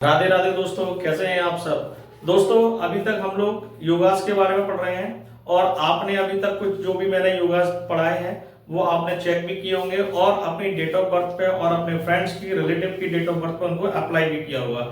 राधे राधे दोस्तों, कैसे हैं आप सब। दोस्तों अभी तक हम लोग योगास के बारे में पढ़ रहे हैं और आपने अभी तक कुछ जो भी मैंने योगास पढ़ाए हैं वो आपने चेक भी किए होंगे और अपनी डेट ऑफ बर्थ पे और अपने फ्रेंड्स की रिलेटिव की डेट ऑफ बर्थ पे उनको अप्लाई भी किया होगा।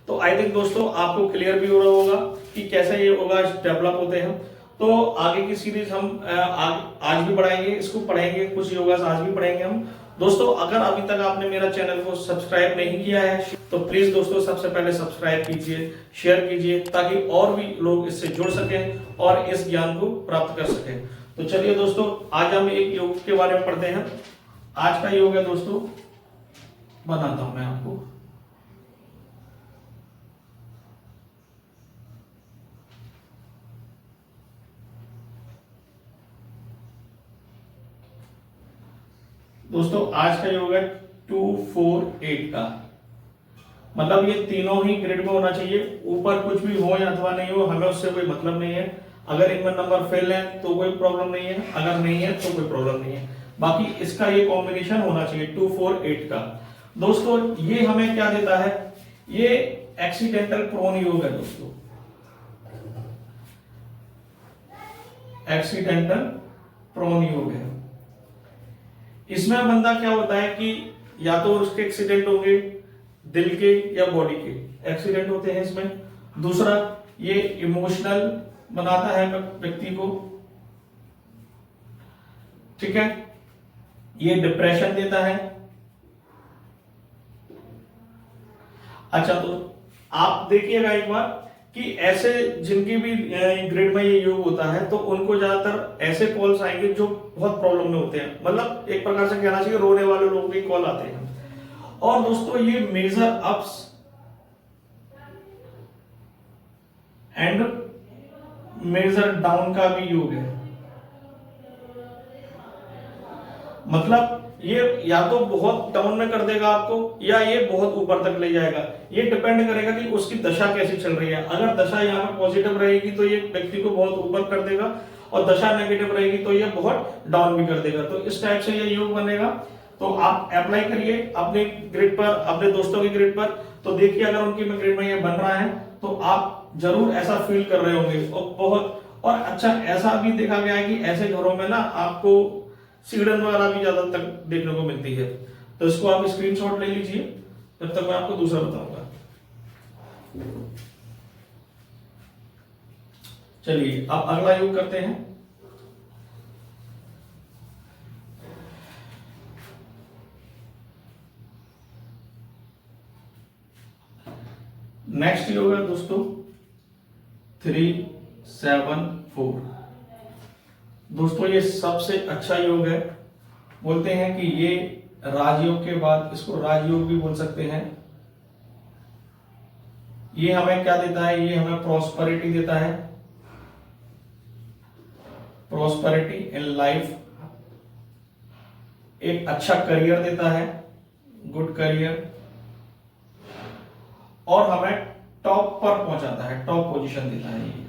तो आई थिंक दोस्तों आपको क्लियर भी हो रहा होगा कि कैसे ये योगास डेवलप होते हैं। तो आगे की सीरीज हम आज भी पढ़ाएंगे, इसको पढ़ेंगे, कुछ योगास आज भी पढ़ेंगे हम। दोस्तों अगर अभी तक आपने मेरा चैनल को सब्सक्राइब नहीं किया है तो प्लीज दोस्तों सबसे पहले सब्सक्राइब कीजिए, शेयर कीजिए ताकि और भी लोग इससे जुड़ सकें और इस ज्ञान को प्राप्त कर सकें। तो चलिए दोस्तों आज हम एक योग के बारे में पढ़ते हैं। आज का योग है दोस्तों, बनाता हूं मैं आपको। दोस्तों आज का योग है 248 का, मतलब ये तीनों ही ग्रेड में होना चाहिए। ऊपर कुछ भी हो या अथवा नहीं हो हमें उससे कोई मतलब नहीं है। अगर इनमें नंबर फेल है तो कोई प्रॉब्लम नहीं है, अगर नहीं है तो कोई प्रॉब्लम नहीं है। बाकी इसका ये कॉम्बिनेशन होना चाहिए 248 का। दोस्तों ये हमें क्या देता है, ये एक्सीडेंटल प्रोन योग है दोस्तों, एक्सीडेंटल प्रोन योग है। इसमें बंदा क्या होता है कि या तो उसके एक्सीडेंट होंगे दिल के या बॉडी के एक्सीडेंट होते हैं इसमें। दूसरा ये इमोशनल बनाता है व्यक्ति को, ठीक है, ये डिप्रेशन देता है। अच्छा तो आप देखिएगा एक बार कि ऐसे जिनकी भी ग्रेड में ये योग होता है तो उनको ज्यादातर ऐसे कॉल्स आएंगे जो बहुत प्रॉब्लम में होते हैं, मतलब एक प्रकार से कहना चाहिए रोने वाले लोग भी कॉल आते हैं। और दोस्तों ये major ups and major down का भी योग है, मतलब ये या तो बहुत डाउन में कर देगा आपको या ये बहुत ऊपर तक ले जाएगा। ये डिपेंड करेगा कि उसकी दशा कैसी चल रही है। अगर दशा यहाँ पर पॉजिटिव रहेगी तो ये व्यक्ति को बहुत ऊपर कर देगा और दशा नेगेटिव रहेगी तो ये बहुत डाउन भी कर देगा। तो इस टाइप से ये योग बनेगा। तो आप अप्लाई करिए अपने ग्रिड पर, अपने दोस्तों की ग्रिड पर, तो देखिए अगर उनकी ग्रिड में ये बन रहा है तो आप जरूर ऐसा फील कर रहे होंगे। और बहुत और अच्छा ऐसा भी देखा गया है कि ऐसे घरों में ना आपको सिगरेट वगैरह भी ज्यादा तक देखने को मिलती है। तो इसको आप स्क्रीनशॉट ले लीजिए, जब तक मैं आपको दूसरा बताऊंगा। चलिए अब अगला योग करते हैं। नेक्स्ट योग है दोस्तों 374। दोस्तों ये सबसे अच्छा योग है। बोलते हैं कि ये राजयोग के बाद इसको राजयोग भी बोल सकते हैं। ये हमें क्या देता है, ये हमें प्रॉस्पेरिटी देता है, प्रॉस्पेरिटी इन लाइफ, एक अच्छा करियर देता है, गुड करियर, और हमें टॉप पर पहुंचाता है, टॉप पोजीशन देता है ये।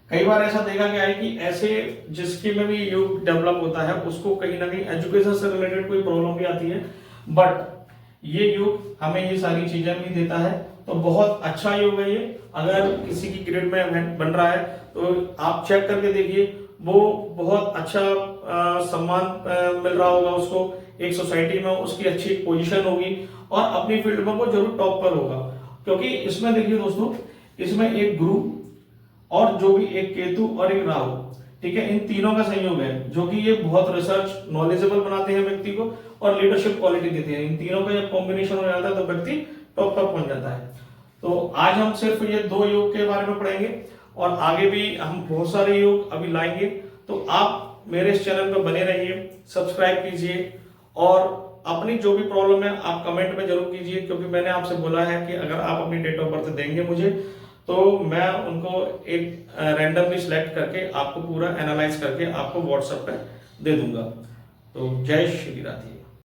कई बार ऐसा देखा गया है कि ऐसे जिसके में भी योग डेवलप होता है उसको कहीं ना कहीं एजुकेशन से रिलेटेड कोई प्रॉब्लम भी आती है, बट ये योग हमें ये सारी चीजें भी देता है। तो बहुत अच्छा योग है ये। अगर किसी की ग्रेड में बन रहा है तो आप चेक करके देखिए, वो बहुत अच्छा सम्मान मिल रहा होगा उसको एक सोसाइटी में, उसकी अच्छी पोजीशन होगी और अपनी फील्ड में वो जरूर टॉप पर होगा। क्योंकि इसमें देखिए दोस्तों, इसमें एक गुरु और जो भी एक केतु और एक राहु, ठीक है, इन तीनों का संयोग है जो कि ये बहुत रिसर्च नॉलेजेबल बनाते हैं व्यक्ति को और लीडरशिप क्वालिटी देते हैं। इन तीनों का जब कॉम्बिनेशन हो जाता है तो व्यक्ति टॉप पर पहुंच जाता है। तो आज हम सिर्फ ये दो योग के बारे में पढ़ेंगे और आगे भी हम बहुत सारे योग अभी लाएंगे। तो आप मेरे इस चैनल पर बने रहिए, सब्सक्राइब कीजिए और अपनी जो भी प्रॉब्लम है आप कमेंट में जरूर कीजिए। क्योंकि मैंने आपसे बोला है कि अगर आप अपनी डेट ऑफ बर्थ देंगे मुझे तो मैं उनको एक रैंडमली सिलेक्ट करके आपको पूरा एनालाइज करके आपको व्हाट्सएप पे दे दूंगा। तो जय श्री राधे।